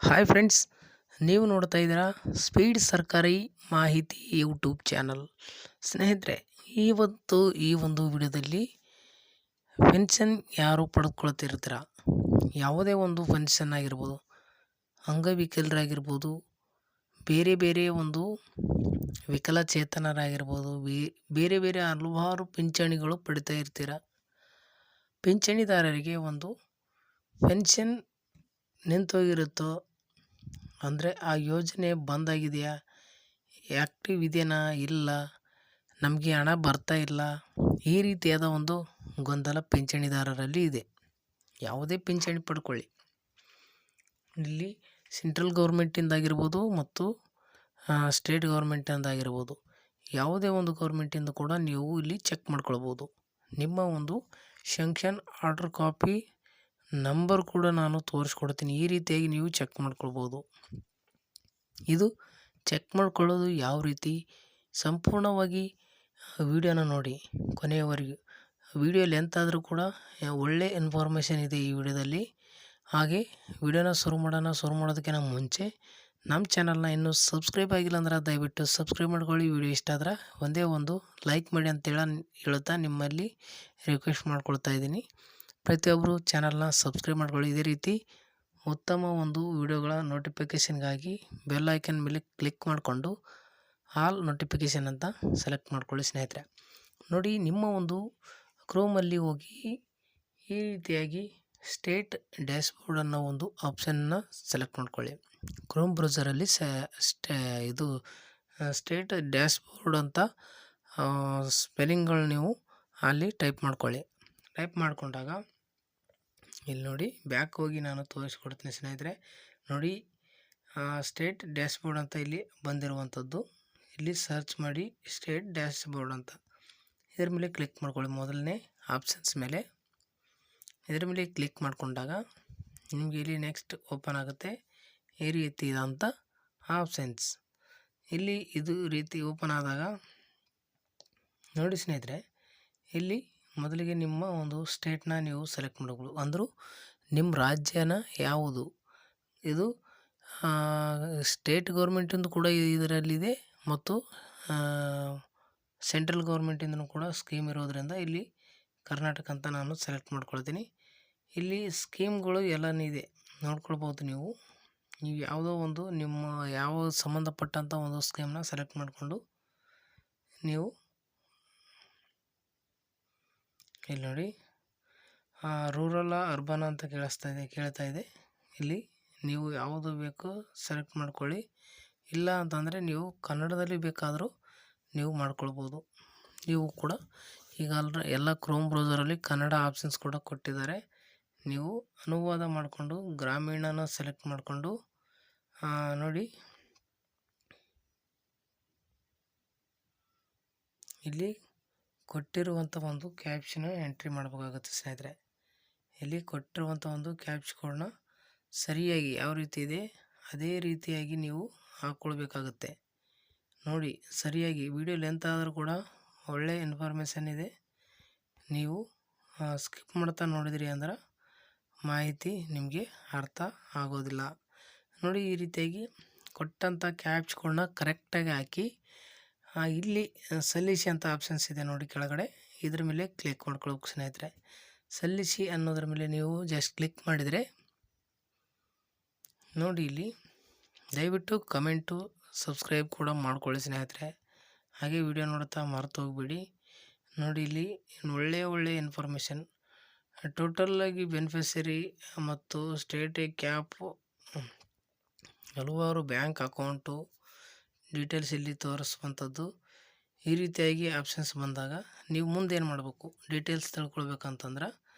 Hi friends, ನೀವು ನೋಡ್ತಾ ಇದ್ದೀರಾ ಸ್ಪೀಡ್ ಸರ್ಕಾರಿ ಮಾಹಿತಿ ಯೂಟ್ಯೂಬ್ ಚಾನಲ್. ಸ್ನೇಹಿತರೆ, ಇವತ್ತು ಈ ಒಂದು ವಿಡಿಯೋದಲ್ಲಿ ಪೆನ್ಷನ್ ಯಾರು ಪಡೆದುಕೊಳ್ತಿರ್ತೀರ, ಯಾವುದೇ ಒಂದು ಪೆನ್ಷನ್ ಆಗಿರ್ಬೋದು, ಅಂಗವಿಕಲರಾಗಿರ್ಬೋದು, ಬೇರೆ ಬೇರೆ ಒಂದು ವಿಕಲಚೇತನರಾಗಿರ್ಬೋದು, ಬೇರೆ ಬೇರೆ ಹಲವಾರು ಪಿಂಚಣಿಗಳು ಪಡಿತಾ ಇರ್ತೀರ. ಪಿಂಚಣಿದಾರರಿಗೆ ಒಂದು ಪೆನ್ಷನ್ ನಿಂತೋಗಿರುತ್ತೋ ಅಂದರೆ ಆ ಯೋಜನೆ ಬಂದಾಗಿದೆಯಾ, ಆ್ಯಕ್ಟಿವ್ ಇದೆಯಾ ಇಲ್ಲ, ನಮಗೆ ಹಣ ಬರ್ತಾ ಇಲ್ಲ, ಈ ರೀತಿಯಾದ ಒಂದು ಗೊಂದಲ ಪಿಂಚಣಿದಾರರಲ್ಲಿ ಇದೆ. ಯಾವುದೇ ಪಿಂಚಣಿ ಪಡ್ಕೊಳ್ಳಿ, ಇಲ್ಲಿ ಸೆಂಟ್ರಲ್ ಗೌರ್ಮೆಂಟಿಂದಾಗಿರ್ಬೋದು ಮತ್ತು ಸ್ಟೇಟ್ ಗೌರ್ಮೆಂಟಿಂದಾಗಿರ್ಬೋದು, ಯಾವುದೇ ಒಂದು ಗೌರ್ಮೆಂಟಿಂದ ಕೂಡ ನೀವು ಇಲ್ಲಿ ಚೆಕ್ ಮಾಡ್ಕೊಳ್ಬೋದು. ನಿಮ್ಮ ಒಂದು ಶಂಕ್ಷನ್ ಆರ್ಡರ್ ಕಾಪಿ ನಂಬರ್ ಕೂಡ ನಾನು ತೋರಿಸ್ಕೊಡ್ತೀನಿ. ಈ ರೀತಿಯಾಗಿ ನೀವು ಚೆಕ್ ಮಾಡ್ಕೊಳ್ಬೋದು. ಇದು ಚೆಕ್ ಮಾಡ್ಕೊಳ್ಳೋದು ಯಾವ ರೀತಿ, ಸಂಪೂರ್ಣವಾಗಿ ವಿಡಿಯೋನ ನೋಡಿ ಕೊನೆಯವರೆಗೂ. ವಿಡಿಯೋ ಲೆಂತ್ ಆದರೂ ಕೂಡ ಒಳ್ಳೆ ಇನ್ಫಾರ್ಮೇಷನ್ ಇದೆ ಈ ವಿಡಿಯೋದಲ್ಲಿ. ಹಾಗೆ ವಿಡಿಯೋನ ಶುರು ಮಾಡೋದಕ್ಕಿಂತ ಮುಂಚೆ ನಮ್ಮ ಚಾನಲ್ನ ಇನ್ನೂ ಸಬ್ಸ್ಕ್ರೈಬ್ ಆಗಿಲ್ಲ ಅಂದ್ರೆ ದಯವಿಟ್ಟು ಸಬ್ಸ್ಕ್ರೈಬ್ ಮಾಡ್ಕೊಳ್ಳಿ. ವಿಡಿಯೋ ಇಷ್ಟ ಆದ್ರೆ ಒಂದೇ ಒಂದು ಲೈಕ್ ಮಾಡಿ ಅಂತ ಹೇಳುತ್ತಾ ನಿಮ್ಮಲ್ಲಿ ರಿಕ್ವೆಸ್ಟ್ ಮಾಡ್ಕೊಳ್ತಾ ಇದ್ದೀನಿ. ಪ್ರತಿಯೊಬ್ಬರು ಚಾನಲ್ನ ಸಬ್ಸ್ಕ್ರೈಬ್ ಮಾಡ್ಕೊಳ್ಳಿ. ಇದೇ ರೀತಿ ಉತ್ತಮ ಒಂದು ವಿಡಿಯೋಗಳ ನೋಟಿಫಿಕೇಷನ್ಗಾಗಿ ಬೆಲ್ ಐಕನ್ ಮೇಲೆ ಕ್ಲಿಕ್ ಮಾಡಿಕೊಂಡು ಆಲ್ ನೋಟಿಫಿಕೇಷನ್ ಅಂತ ಸೆಲೆಕ್ಟ್ ಮಾಡ್ಕೊಳ್ಳಿ. ಸ್ನೇಹಿತರೆ ನೋಡಿ, ನಿಮ್ಮ ಒಂದು ಕ್ರೋಮಲ್ಲಿ ಹೋಗಿ ಈ ರೀತಿಯಾಗಿ ಸ್ಟೇಟ್ ಡ್ಯಾಶ್ಬೋರ್ಡ್ ಅನ್ನೋ ಒಂದು ಆಪ್ಷನ್ನ ಸೆಲೆಕ್ಟ್ ಮಾಡ್ಕೊಳ್ಳಿ. ಕ್ರೋಮ್ ಬ್ರೌಸರಲ್ಲಿ ಇದು ಸ್ಟೇಟ್ ಡ್ಯಾಶ್ಬೋರ್ಡ್ ಅಂತ ಸ್ಪೆಲ್ಲಿಂಗ್ಗಳು ನೀವು ಅಲ್ಲಿ ಟೈಪ್ ಮಾಡ್ಕೊಳ್ಳಿ. ಟೈಪ್ ಮಾಡಿಕೊಂಡಾಗ ಇಲ್ಲಿ ನೋಡಿ, ಬ್ಯಾಕ್ ಹೋಗಿ ನಾನು ತೋರಿಸ್ಕೊಡ್ತೀನಿ. ಸ್ನೇಹಿತರೆ ನೋಡಿ, ಸ್ಟೇಟ್ ಡ್ಯಾಶ್ಬೋರ್ಡ್ ಅಂತ ಇಲ್ಲಿ ಬಂದಿರುವಂಥದ್ದು. ಇಲ್ಲಿ ಸರ್ಚ್ ಮಾಡಿ ಸ್ಟೇಟ್ ಡ್ಯಾಶ್ಬೋರ್ಡ್ ಅಂತ, ಇದರ ಮೇಲೆ ಕ್ಲಿಕ್ ಮಾಡ್ಕೊಳ್ಳಿ. ಮೊದಲನೇ ಆಪ್ಷನ್ಸ್ ಮೇಲೆ ಇದರ ಮೇಲೆ ಕ್ಲಿಕ್ ಮಾಡಿಕೊಂಡಾಗ ನಿಮಗೆ ಇಲ್ಲಿ ನೆಕ್ಸ್ಟ್ ಓಪನ್ ಆಗುತ್ತೆ. ಈ ರೀತಿ ಇದಂಥ ಆಪ್ಷನ್ಸ್ ಇಲ್ಲಿ ಇದು ರೀತಿ ಓಪನ್ ಆದಾಗ ನೋಡಿ ಸ್ನೇಹಿತರೆ, ಇಲ್ಲಿ ಮೊದಲಿಗೆ ನಿಮ್ಮ ಒಂದು ಸ್ಟೇಟ್ನ ನೀವು ಸೆಲೆಕ್ಟ್ ಮಾಡಬಹುದು. ಅಂದರೂ ನಿಮ್ಮ ರಾಜ್ಯನ ಯಾವುದು, ಇದು ಸ್ಟೇಟ್ ಗೌರ್ಮೆಂಟಿಂದು ಕೂಡ ಇದರಲ್ಲಿದೆ ಮತ್ತು ಸೆಂಟ್ರಲ್ ಗೌರ್ಮೆಂಟಿಂದನೂ ಕೂಡ ಸ್ಕೀಮ್ ಇರೋದರಿಂದ ಇಲ್ಲಿ ಕರ್ನಾಟಕ ಅಂತ ನಾನು ಸೆಲೆಕ್ಟ್ ಮಾಡ್ಕೊಳ್ತೀನಿ. ಇಲ್ಲಿ ಸ್ಕೀಮ್ಗಳು ಎಲ್ಲನೂ ಇದೆ, ನೋಡ್ಕೊಳ್ಬೋದು ನೀವು. ನೀವು ಯಾವುದೋ ಒಂದು ನಿಮ್ಮ ಯಾವ ಸಂಬಂಧಪಟ್ಟಂಥ ಒಂದು ಸ್ಕೀಮ್ನ ಸೆಲೆಕ್ಟ್ ಮಾಡಿಕೊಂಡು ನೀವು ಇಲ್ಲಿ ನೋಡಿ, ರೂರಲ್ ಅರ್ಬನ್ ಅಂತ ಕೇಳ್ತಾ ಇದೆ. ಇಲ್ಲಿ ನೀವು ಯಾವುದು ಬೇಕೋ ಸೆಲೆಕ್ಟ್ ಮಾಡ್ಕೊಳ್ಳಿ. ಇಲ್ಲ ಅಂತಂದರೆ ನೀವು ಕನ್ನಡದಲ್ಲಿ ಬೇಕಾದರೂ ನೀವು ಮಾಡ್ಕೊಳ್ಬೋದು. ನೀವು ಕೂಡ ಈಗ ಎಲ್ಲ ಕ್ರೋಮ್ ಬ್ರೌಸರಲ್ಲಿ ಕನ್ನಡ ಆಪ್ಷನ್ಸ್ ಕೂಡ ಕೊಟ್ಟಿದ್ದಾರೆ. ನೀವು ಅನುವಾದ ಮಾಡಿಕೊಂಡು ಗ್ರಾಮೀಣನ ಸೆಲೆಕ್ಟ್ ಮಾಡಿಕೊಂಡು ನೋಡಿ, ಇಲ್ಲಿ ಕೊಟ್ಟಿರುವಂಥ ಒಂದು ಕ್ಯಾಪ್ಷನ್ ಎಂಟ್ರಿ ಮಾಡಬೇಕಾಗುತ್ತೆ. ಸ್ನೇಹಿತರೆ, ಇಲ್ಲಿ ಕೊಟ್ಟಿರುವಂಥ ಒಂದು ಕ್ಯಾಪ್ಷನ್ ಕೋಡ್ನ ಸರಿಯಾಗಿ ಯಾವ ರೀತಿ ಇದೆ ಅದೇ ರೀತಿಯಾಗಿ ನೀವು ಹಾಕ್ಕೊಳ್ಬೇಕಾಗುತ್ತೆ. ನೋಡಿ ಸರಿಯಾಗಿ, ವಿಡಿಯೋ ಲೆಂತ್ ಆದರೂ ಕೂಡ ಒಳ್ಳೆ ಇನ್ಫಾರ್ಮೇಷನ್ ಇದೆ. ನೀವು ಸ್ಕಿಪ್ ಮಾಡ್ತಾ ನೋಡಿದ್ರಿ ಅಂದ್ರೆ ಮಾಹಿತಿ ನಿಮಗೆ ಅರ್ಥ ಆಗೋದಿಲ್ಲ. ನೋಡಿ, ಈ ರೀತಿಯಾಗಿ ಕೊಟ್ಟಂಥ ಕ್ಯಾಪ್ಷನ್ ಕೋಡ್ನ ಕರೆಕ್ಟಾಗಿ ಹಾಕಿ ಇಲ್ಲಿ ಸಲ್ಲಿಸಿ ಅಂತ ಆಪ್ಷನ್ಸ್ ಇದೆ ನೋಡಿ ಕೆಳಗಡೆ, ಇದ್ರ ಮೇಲೆ ಕ್ಲಿಕ್ ಮಾಡ್ಕೊಳ್ಬೇಕು. ಸ್ನೇಹಿತರೆ, ಸಲ್ಲಿಸಿ ಅನ್ನೋದ್ರ ಮೇಲೆ ನೀವು ಜಸ್ಟ್ ಕ್ಲಿಕ್ ಮಾಡಿದರೆ ನೋಡಿ, ಇಲ್ಲಿ ದಯವಿಟ್ಟು ಕಮೆಂಟು ಸಬ್ಸ್ಕ್ರೈಬ್ ಕೂಡ ಮಾಡ್ಕೊಳ್ಳಿ ಸ್ನೇಹಿತರೆ. ಹಾಗೆ ವಿಡಿಯೋ ನೋಡ್ತಾ ಮರೆತು ಹೋಗ್ಬೇಡಿ. ನೋಡಿ, ಇಲ್ಲಿ ಒಳ್ಳೆಯ ಇನ್ಫಾರ್ಮೇಷನ್, ಟೋಟಲಾಗಿ ಬೆನಿಫಿಷರಿ ಮತ್ತು ಸ್ಟೇಟ್ ಕ್ಯಾಪು, ಹಲವಾರು ಬ್ಯಾಂಕ್ ಅಕೌಂಟು ಡೀಟೇಲ್ಸ್ ಇಲ್ಲಿ ತೋರಿಸುವಂಥದ್ದು. ಈ ರೀತಿಯಾಗಿ ಆಪ್ಷನ್ಸ್ ಬಂದಾಗ ನೀವು ಮುಂದೇನು ಮಾಡಬೇಕು, ಡೀಟೇಲ್ಸ್ ತಿಳ್ಕೊಳ್ಬೇಕಂತಂದ್ರೆ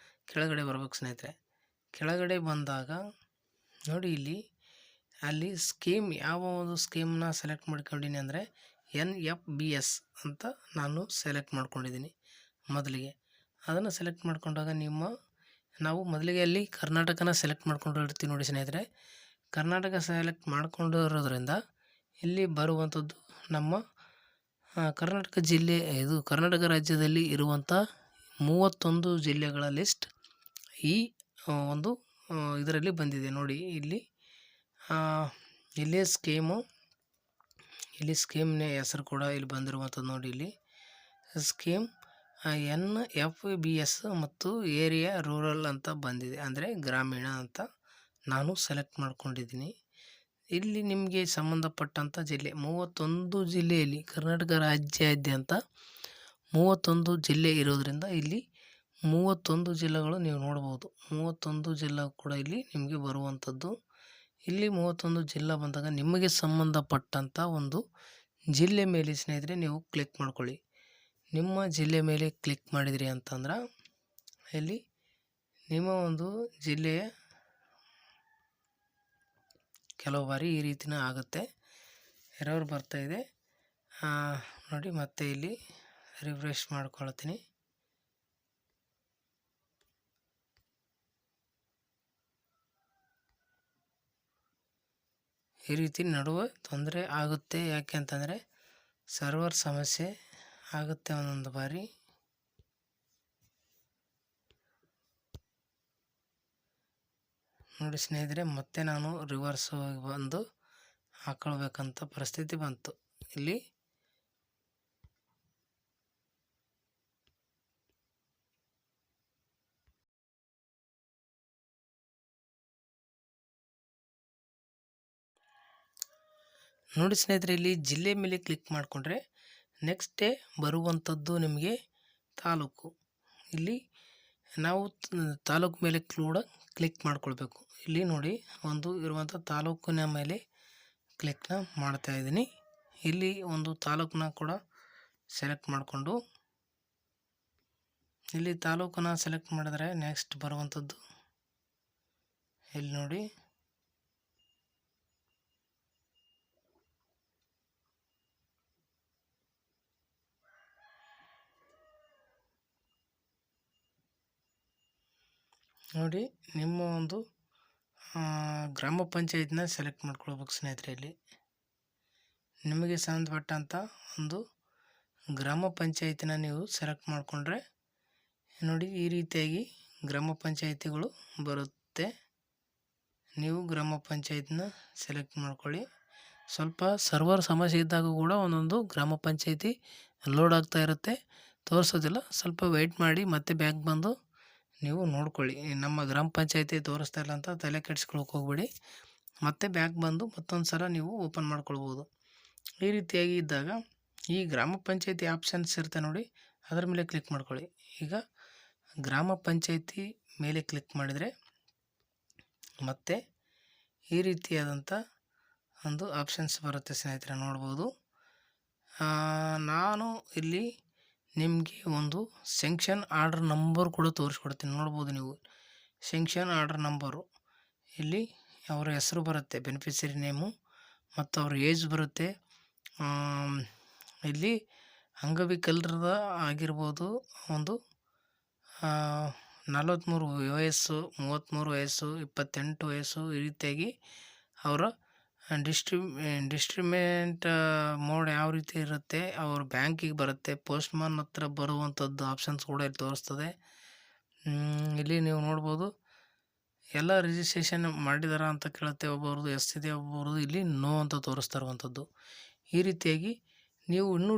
ಕೆಳಗಡೆ ಬರ್ಬೇಕು. ಸ್ನೇಹಿತರೆ, ಕೆಳಗಡೆ ಬಂದಾಗ ನೋಡಿ, ಅಲ್ಲಿ ಸ್ಕೀಮ್, ಯಾವ ಒಂದು ಸ್ಕೀಮ್ನ ಸೆಲೆಕ್ಟ್ ಮಾಡ್ಕೊಂಡಿನಿ ಅಂದರೆ NFBS ಅಂತ ನಾನು ಸೆಲೆಕ್ಟ್ ಮಾಡ್ಕೊಂಡಿದ್ದೀನಿ ಮೊದಲಿಗೆ. ಅದನ್ನು ಸೆಲೆಕ್ಟ್ ಮಾಡ್ಕೊಂಡಾಗ ನಾವು ಮೊದಲಿಗೆ ಅಲ್ಲಿ ಕರ್ನಾಟಕನ ಸೆಲೆಕ್ಟ್ ಮಾಡ್ಕೊಂಡಿರ್ತೀವಿ ನೋಡಿ ಸ್ನೇಹಿತರೆ. ಕರ್ನಾಟಕ ಸೆಲೆಕ್ಟ್ ಮಾಡ್ಕೊಂಡಿರೋದ್ರಿಂದ ಇಲ್ಲಿ ಬರುವಂಥದ್ದು ನಮ್ಮ ಕರ್ನಾಟಕ ಜಿಲ್ಲೆ, ಇದು ಕರ್ನಾಟಕ ರಾಜ್ಯದಲ್ಲಿ ಇರುವಂಥ 31 ಜಿಲ್ಲೆಗಳ ಲಿಸ್ಟ್ ಈ ಒಂದು ಇದರಲ್ಲಿ ಬಂದಿದೆ ನೋಡಿ. ಇಲ್ಲಿ ಇಲ್ಲಿ ಸ್ಕೀಮ್ನ ಹೆಸರು ಕೂಡ ಇಲ್ಲಿ ಬಂದಿರುವಂಥದ್ದು ನೋಡಿ. ಇಲ್ಲಿ ಸ್ಕೀಮ್ NFBS ಮತ್ತು ಏರಿಯಾ ರೂರಲ್ ಅಂತ ಬಂದಿದೆ, ಅಂದರೆ ಗ್ರಾಮೀಣ ಅಂತ ನಾನು ಸೆಲೆಕ್ಟ್ ಮಾಡ್ಕೊಂಡಿದ್ದೀನಿ. ಇಲ್ಲಿ ನಿಮಗೆ ಸಂಬಂಧಪಟ್ಟಂಥ ಜಿಲ್ಲೆ 31 ಜಿಲ್ಲೆಯಲ್ಲಿ ಕರ್ನಾಟಕ ರಾಜ್ಯಾದ್ಯಂತ 31 ಜಿಲ್ಲೆ ಇರೋದರಿಂದ ಇಲ್ಲಿ 31 ಜಿಲ್ಲೆಗಳು ನೀವು ನೋಡ್ಬೋದು. 31 ಜಿಲ್ಲೆ ಕೂಡ ಇಲ್ಲಿ ನಿಮಗೆ ಬರುವಂಥದ್ದು. ಇಲ್ಲಿ 31 ಜಿಲ್ಲೆ ಬಂದಾಗ ನಿಮಗೆ ಸಂಬಂಧಪಟ್ಟಂಥ ಒಂದು ಜಿಲ್ಲೆ ಮೇಲೆ ಸ್ನೇಹಿತರೆ ನೀವು ಕ್ಲಿಕ್ ಮಾಡ್ಕೊಳ್ಳಿ. ನಿಮ್ಮ ಜಿಲ್ಲೆ ಮೇಲೆ ಕ್ಲಿಕ್ ಮಾಡಿದ್ರಿ ಅಂತಂದ್ರೆ ಇಲ್ಲಿ ನಿಮ್ಮ ಒಂದು ಜಿಲ್ಲೆಯ ಕೆಲವು ಬಾರಿ ಈ ರೀತಿನ ಆಗುತ್ತೆ, ಎರರ್ ಬರ್ತಾ ಇದೆ ನೋಡಿ. ಮತ್ತೆ ಇಲ್ಲಿ ರಿಫ್ರೆಶ್ ಮಾಡ್ಕೊಳ್ತೀನಿ. ಈ ರೀತಿ ನಡುವೆ ತೊಂದರೆ ಆಗುತ್ತೆ, ಯಾಕೆ ಅಂತಂದರೆ ಸರ್ವರ್ ಸಮಸ್ಯೆ ಆಗುತ್ತೆ ಒಂದೊಂದು ಬಾರಿ. ನೋಡಿ ಸ್ನೇಹಿತರೆ, ಮತ್ತೆ ನಾನು ರಿವರ್ಸ್ ಹೋಗಿ ಬಂದು ಹಾಕೊಳ್ಬೇಕಂತ ಪರಿಸ್ಥಿತಿ ಬಂತು. ಇಲ್ಲಿ ನೋಡಿ ಸ್ನೇಹಿತರೆ, ಇಲ್ಲಿ ಜಿಲ್ಲೆ ಮೇಲೆ ಕ್ಲಿಕ್ ಮಾಡಿಕೊಂಡ್ರೆ ನೆಕ್ಸ್ಟ್ ಡೇ ಬರುವಂಥದ್ದು ನಿಮಗೆ ತಾಲೂಕು. ಇಲ್ಲಿ ನಾವು ತಾಲೂಕು ಮೇಲೆ ಕೂಡ ಕ್ಲಿಕ್ ಮಾಡ್ಕೊಳ್ಬೇಕು. ಇಲ್ಲಿ ನೋಡಿ ಒಂದು ಇರುವಂಥ ತಾಲೂಕಿನ ಮೇಲೆ ಕ್ಲಿಕ್ನ ಮಾಡ್ತಾ ಇದ್ದೀನಿ. ಇಲ್ಲಿ ಒಂದು ತಾಲೂಕನ್ನ ಕೂಡ ಸೆಲೆಕ್ಟ್ ಮಾಡಿಕೊಂಡು ಇಲ್ಲಿ ತಾಲೂಕನ್ನ ಸೆಲೆಕ್ಟ್ ಮಾಡಿದ್ರೆ ನೆಕ್ಸ್ಟ್ ಬರುವಂಥದ್ದು ಇಲ್ಲಿ ನೋಡಿ ನಿಮ್ಮ ಒಂದು ಗ್ರಾಮ ಪಂಚಾಯತ್ನ ಸೆಲೆಕ್ಟ್ ಮಾಡ್ಕೊಳ್ಬೇಕು ಸ್ನೇಹಿತರೆ. ಇಲ್ಲಿ ನಿಮಗೆ ಸಂಬಂಧಪಟ್ಟಂಥ ಒಂದು ಗ್ರಾಮ ಪಂಚಾಯತಿನ ನೀವು ಸೆಲೆಕ್ಟ್ ಮಾಡಿಕೊಂಡ್ರೆ ನೋಡಿ ಈ ರೀತಿಯಾಗಿ ಗ್ರಾಮ ಪಂಚಾಯತಿಗಳು ಬರುತ್ತೆ. ನೀವು ಗ್ರಾಮ ಪಂಚಾಯತ್ನ ಸೆಲೆಕ್ಟ್ ಮಾಡ್ಕೊಳ್ಳಿ. ಸ್ವಲ್ಪ ಸರ್ವರ್ ಸಮಸ್ಯೆ ಇದ್ದಾಗ ಕೂಡ ಒಂದೊಂದು ಗ್ರಾಮ ಪಂಚಾಯತಿ ಲೋಡ್ ಆಗ್ತಾ ಇರುತ್ತೆ, ತೋರಿಸೋದಿಲ್ಲ. ಸ್ವಲ್ಪ ವೆಯ್ಟ್ ಮಾಡಿ ಮತ್ತೆ ಬ್ಯಾಕ್ ಬಂದು ನೀವು ನೋಡ್ಕೊಳ್ಳಿ. ನಮ್ಮ ಗ್ರಾಮ ಪಂಚಾಯತಿ ತೋರಿಸ್ತಾ ಇಲ್ಲ ಅಂತ ತಲೆ ಕೆಡಿಸ್ಕೊಳಕ್ಕೆ ಹೋಗ್ಬೇಡಿ. ಮತ್ತೆ ಬ್ಯಾಕ್ ಬಂದು ಮತ್ತೊಂದು ಸಲ ನೀವು ಓಪನ್ ಮಾಡ್ಕೊಳ್ಬೋದು. ಈ ರೀತಿಯಾಗಿ ಇದ್ದಾಗ ಈ ಗ್ರಾಮ ಪಂಚಾಯತಿ ಆಪ್ಷನ್ಸ್ ಇರುತ್ತೆ ನೋಡಿ, ಅದರ ಮೇಲೆ ಕ್ಲಿಕ್ ಮಾಡ್ಕೊಳ್ಳಿ. ಈಗ ಗ್ರಾಮ ಪಂಚಾಯತಿ ಮೇಲೆ ಕ್ಲಿಕ್ ಮಾಡಿದರೆ ಮತ್ತೆ ಈ ರೀತಿಯಾದಂಥ ಒಂದು ಆಪ್ಷನ್ಸ್ ಬರುತ್ತೆ ಸ್ನೇಹಿತರೆ, ನೋಡ್ಬೋದು. ನಾನು ಇಲ್ಲಿ ನಿಮಗೆ ಒಂದು ಸೆಂಕ್ಷನ್ ಆರ್ಡರ್ ನಂಬರ್ ಕೂಡ ತೋರಿಸ್ಕೊಡ್ತೀನಿ, ನೋಡ್ಬೋದು ನೀವು. ಸೆಂಕ್ಷನ್ ಆರ್ಡರ್ ನಂಬರು ಇಲ್ಲಿ ಅವರ ಹೆಸರು ಬರುತ್ತೆ, ಬೆನಿಫಿಷರಿ ನೇಮು ಮತ್ತು ಅವ್ರ ಏಜ್ ಬರುತ್ತೆ. ಇಲ್ಲಿ ಅಂಗವಿಕಲರದ ಆಗಿರ್ಬೋದು, ಒಂದು 43 ವಯಸ್ಸು, 33 ವಯಸ್ಸು, 28 ವಯಸ್ಸು, ಈ ರೀತಿಯಾಗಿ ಅವರ ಡಿಸ್ಟ್ರಿಬ್ಯೂಮೆಂಟ್ ಮೋಡ್ ಯಾವ ರೀತಿ ಇರುತ್ತೆ, ಅವ್ರ ಬ್ಯಾಂಕಿಗೆ ಬರುತ್ತೆ, ಪೋಸ್ಟ್ಮನ್ ಹತ್ರ ಬರುವಂಥದ್ದು ಆಪ್ಷನ್ಸ್ ಕೂಡ ಇಲ್ಲಿ ತೋರಿಸ್ತದೆ. ಇಲ್ಲಿ ನೀವು ನೋಡ್ಬೋದು ಎಲ್ಲ ರಿಜಿಸ್ಟ್ರೇಷನ್ ಮಾಡಿದಾರ ಅಂತ ಕೇಳುತ್ತೆ. ಒಬ್ಬರದು ಎಸ್ ಇದೆ, ಒಬ್ಬರದು ಇಲ್ಲಿ ನೋ ಅಂತ ತೋರಿಸ್ತಾ ಇರುವಂಥದ್ದು. ಈ ರೀತಿಯಾಗಿ ನೀವು ಇನ್ನೂ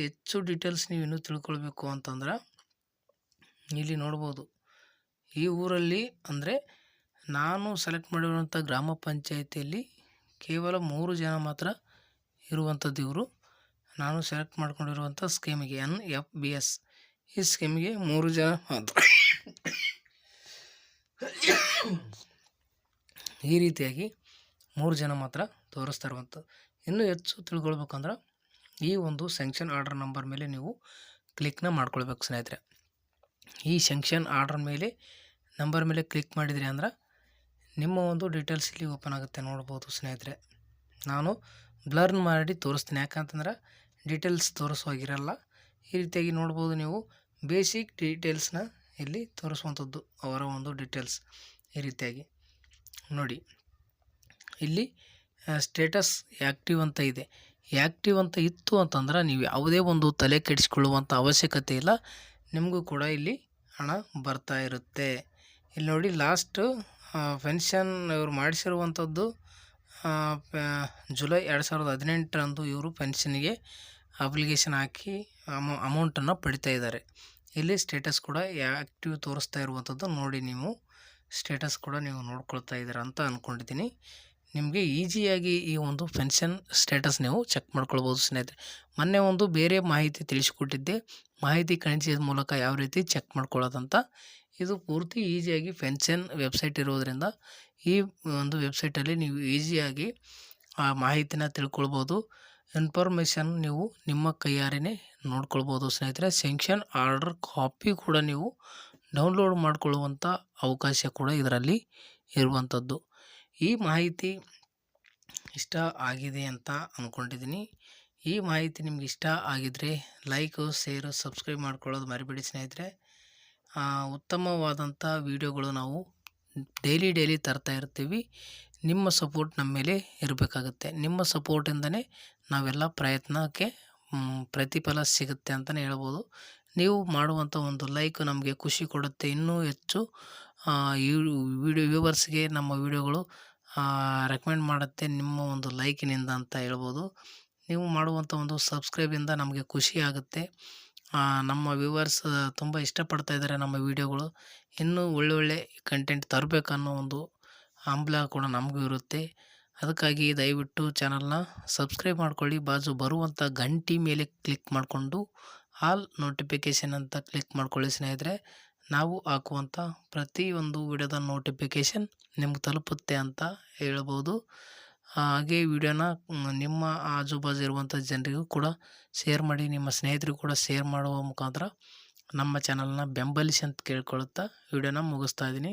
ಹೆಚ್ಚು ಡೀಟೇಲ್ಸ್ ನೀವು ಇನ್ನೂ ತಿಳ್ಕೊಳ್ಬೇಕು ಅಂತಂದ್ರೆ ಇಲ್ಲಿ ನೋಡ್ಬೋದು. ಈ ಊರಲ್ಲಿ ಅಂದರೆ ನಾನು ಸೆಲೆಕ್ಟ್ ಮಾಡಿರುವಂಥ ಗ್ರಾಮ ಪಂಚಾಯತಿಯಲ್ಲಿ ಕೇವಲ 3 ಜನ ಮಾತ್ರ ಇರುವಂಥದ್ದು. ಇವರು ನಾನು ಸೆಲೆಕ್ಟ್ ಮಾಡ್ಕೊಂಡಿರುವಂಥ ಸ್ಕೀಮಿಗೆ NFBS, ಈ ಸ್ಕೀಮಿಗೆ 3 ಜನ ಮಾತ್ರ. ಈ ರೀತಿಯಾಗಿ 3 ಜನ ಮಾತ್ರ ತೋರಿಸ್ತಾ ಇರುವಂಥದ್ದು. ಇನ್ನೂ ಹೆಚ್ಚು ತಿಳ್ಕೊಳ್ಬೇಕಂದ್ರೆ ಈ ಒಂದು ಸೆಂಕ್ಷನ್ ಆರ್ಡರ್ ನಂಬರ್ ಮೇಲೆ ನೀವು ಕ್ಲಿಕ್ನ ಮಾಡ್ಕೊಳ್ಬೇಕು ಸ್ನೇಹಿತರೆ. ಈ ಸೆಂಕ್ಷನ್ ಆರ್ಡರ್ ಮೇಲೆ ನಂಬರ್ ಮೇಲೆ ಕ್ಲಿಕ್ ಮಾಡಿದ್ರಿ ಅಂದ್ರೆ ನಿಮ್ಮ ಒಂದು ಡೀಟೇಲ್ಸ್ ಇಲ್ಲಿ ಓಪನ್ ಆಗುತ್ತೆ, ನೋಡ್ಬೋದು ಸ್ನೇಹಿತರೆ. ನಾನು ಬ್ಲರ್ ಮಾಡಿ ತೋರಿಸ್ತೀನಿ, ಯಾಕಂತಂದ್ರೆ ಡೀಟೇಲ್ಸ್ ತೋರಿಸುವಾಗಿರಲ್ಲ. ಈ ರೀತಿಯಾಗಿ ನೋಡ್ಬೋದು ನೀವು ಬೇಸಿಕ್ ಡೀಟೇಲ್ಸ್ನ ಇಲ್ಲಿ ತೋರಿಸುವಂಥದ್ದು, ಅವರ ಒಂದು ಡೀಟೇಲ್ಸ್. ಈ ರೀತಿಯಾಗಿ ನೋಡಿ, ಇಲ್ಲಿ ಸ್ಟೇಟಸ್ ಆ್ಯಕ್ಟಿವ್ ಅಂತ ಇದೆ. ಆ್ಯಕ್ಟಿವ್ ಅಂತ ಇತ್ತು ಅಂತಂದ್ರೆ ನೀವು ಯಾವುದೇ ಒಂದು ತಲೆ ಕೆಡಿಸ್ಕೊಳ್ಳುವಂಥ ಅವಶ್ಯಕತೆ ಇಲ್ಲ, ನಿಮಗೂ ಕೂಡ ಇಲ್ಲಿ ಹಣ ಬರ್ತಾ ಇರುತ್ತೆ. ಇಲ್ಲಿ ನೋಡಿ ಲಾಸ್ಟ್ ಪೆನ್ಷನ್ ಇವರು ಮಾಡಿಸಿರುವಂಥದ್ದು ಜುಲೈ 2018ರಂದು ಇವರು ಪೆನ್ಷನ್ಗೆ ಅಪ್ಲಿಕೇಶನ್ ಹಾಕಿ ಅಮೌಂಟನ್ನು ಪಡಿತಾ ಇದ್ದಾರೆ. ಇಲ್ಲಿ ಸ್ಟೇಟಸ್ ಕೂಡ ಆ್ಯಕ್ಟಿವ್ ತೋರಿಸ್ತಾ ಇರುವಂಥದ್ದು ನೋಡಿ, ನೀವು ಸ್ಟೇಟಸ್ ಕೂಡ ನೀವು ನೋಡ್ಕೊಳ್ತಾ ಇದ್ದೀರಾ ಅಂತ ಅಂದ್ಕೊಂಡಿದ್ದೀನಿ. ನಿಮಗೆ ಈಸಿಯಾಗಿ ಈ ಒಂದು ಪೆನ್ಷನ್ ಸ್ಟೇಟಸ್ ನೀವು ಚೆಕ್ ಮಾಡ್ಕೊಳ್ಬೋದು ಸ್ನೇಹಿತರೆ. ಮೊನ್ನೆ ಒಂದು ಬೇರೆ ಮಾಹಿತಿ ತಿಳಿಸಿಕೊಟ್ಟಿದ್ದೆ, ಮಾಹಿತಿ ಕಳಿಸಿದ ಮೂಲಕ ಯಾವ ರೀತಿ ಚೆಕ್ ಮಾಡ್ಕೊಳ್ಳೋದಂತ. ಇದು ಪೂರ್ತಿ ಈಸಿಯಾಗಿ ಪೆನ್ಷನ್ ವೆಬ್ಸೈಟ್ ಇರೋದರಿಂದ ಈ ಒಂದು ವೆಬ್ಸೈಟಲ್ಲಿ ನೀವು ಈಸಿಯಾಗಿ ಆ ಮಾಹಿತಿನ ತಿಳ್ಕೊಳ್ಬೋದು. ಇನ್ಫಾರ್ಮೇಷನ್ ನೀವು ನಿಮ್ಮ ಕೈಯಾರೆ ನೋಡ್ಕೊಳ್ಬೋದು ಸ್ನೇಹಿತರೆ. ಸ್ಯಾಂಕ್ಷನ್ ಆರ್ಡರ್ ಕಾಪಿ ಕೂಡ ನೀವು ಡೌನ್ಲೋಡ್ ಮಾಡಿಕೊಳ್ಳುವಂಥ ಅವಕಾಶ ಕೂಡ ಇದರಲ್ಲಿ ಇರುವಂಥದ್ದು. ಈ ಮಾಹಿತಿ ಇಷ್ಟ ಆಗಿದೆ ಅಂತ ಅಂದ್ಕೊಂಡಿದ್ದೀನಿ. ಈ ಮಾಹಿತಿ ನಿಮ್ಗೆ ಇಷ್ಟ ಆಗಿದ್ದರೆ ಲೈಕು, ಶೇರು, ಸಬ್ಸ್ಕ್ರೈಬ್ ಮಾಡ್ಕೊಳ್ಳೋದು ಮರಿಬೇಡಿ ಸ್ನೇಹಿತರೆ. ಉತ್ತಮವಾದಂಥ ವಿಡಿಯೋಗಳು ನಾವು ಡೈಲಿ ತರ್ತಾ ಇರ್ತೀವಿ. ನಿಮ್ಮ ಸಪೋರ್ಟ್ ನಮ್ಮ ಮೇಲೆ ಇರಬೇಕಾಗುತ್ತೆ. ನಿಮ್ಮ ಸಪೋರ್ಟಿಂದನೇ ನಾವೆಲ್ಲ ಪ್ರಯತ್ನಕ್ಕೆ ಪ್ರತಿಫಲ ಸಿಗುತ್ತೆ ಅಂತಲೇ ಹೇಳ್ಬೋದು. ನೀವು ಮಾಡುವಂಥ ಒಂದು ಲೈಕ್ ನಮಗೆ ಖುಷಿ ಕೊಡುತ್ತೆ. ಇನ್ನೂ ಹೆಚ್ಚು ವ್ಯೂವರ್ಸ್ಗೆ ನಮ್ಮ ವಿಡಿಯೋಗಳು ರೆಕಮೆಂಡ್ ಮಾಡುತ್ತೆ ನಿಮ್ಮ ಒಂದು ಲೈಕಿನಿಂದ ಅಂತ ಹೇಳ್ಬೋದು. ನೀವು ಮಾಡುವಂಥ ಒಂದು ಸಬ್ಸ್ಕ್ರೈಬಿಂದ ನಮಗೆ ಖುಷಿ ಆಗುತ್ತೆ. ನಮ್ಮ ವ್ಯೂವರ್ಸ್ ತುಂಬ ಇಷ್ಟಪಡ್ತಾ ಇದ್ದಾರೆ ನಮ್ಮ ವಿಡಿಯೋಗಳು. ಇನ್ನೂ ಒಳ್ಳೊಳ್ಳೆ ಕಂಟೆಂಟ್ ತರಬೇಕನ್ನೋ ಒಂದು ಹಂಬಲ ಕೂಡ ನಮಗೂ ಇರುತ್ತೆ. ಅದಕ್ಕಾಗಿ ದಯವಿಟ್ಟು ಚಾನಲ್ನ ಸಬ್ಸ್ಕ್ರೈಬ್ ಮಾಡ್ಕೊಳ್ಳಿ. ಬಾಜು ಬರುವಂಥ ಗಂಟೆ ಮೇಲೆ ಕ್ಲಿಕ್ ಮಾಡಿಕೊಂಡು ಆಲ್ ನೋಟಿಫಿಕೇಷನ್ ಅಂತ ಕ್ಲಿಕ್ ಮಾಡ್ಕೊಳ್ಳಿ ಸ್ನೇಹಿತರೆ. ನಾವು ಹಾಕುವಂಥ ಪ್ರತಿಯೊಂದು ವಿಡಿಯೋದ ನೋಟಿಫಿಕೇಷನ್ ನಿಮ್ಗೆ ತಲುಪುತ್ತೆ ಅಂತ ಹೇಳ್ಬೋದು. ಹಾಗೆ ವಿಡಿಯೋನ ನಿಮ್ಮ ಆಜುಬಾಜು ಇರುವಂಥ ಜನರಿಗೂ ಕೂಡ ಶೇರ್ ಮಾಡಿ, ನಿಮ್ಮ ಸ್ನೇಹಿತರಿಗೂ ಕೂಡ ಶೇರ್ ಮಾಡುವ ಮುಖಾಂತರ ನಮ್ಮ ಚಾನಲ್ನ ಬೆಂಬಲಿಸಿ ಅಂತ ಕೇಳ್ಕೊಳುತ್ತಾ ವಿಡಿಯೋನ ಮುಗಿಸ್ತಾ ಇದ್ದೀನಿ.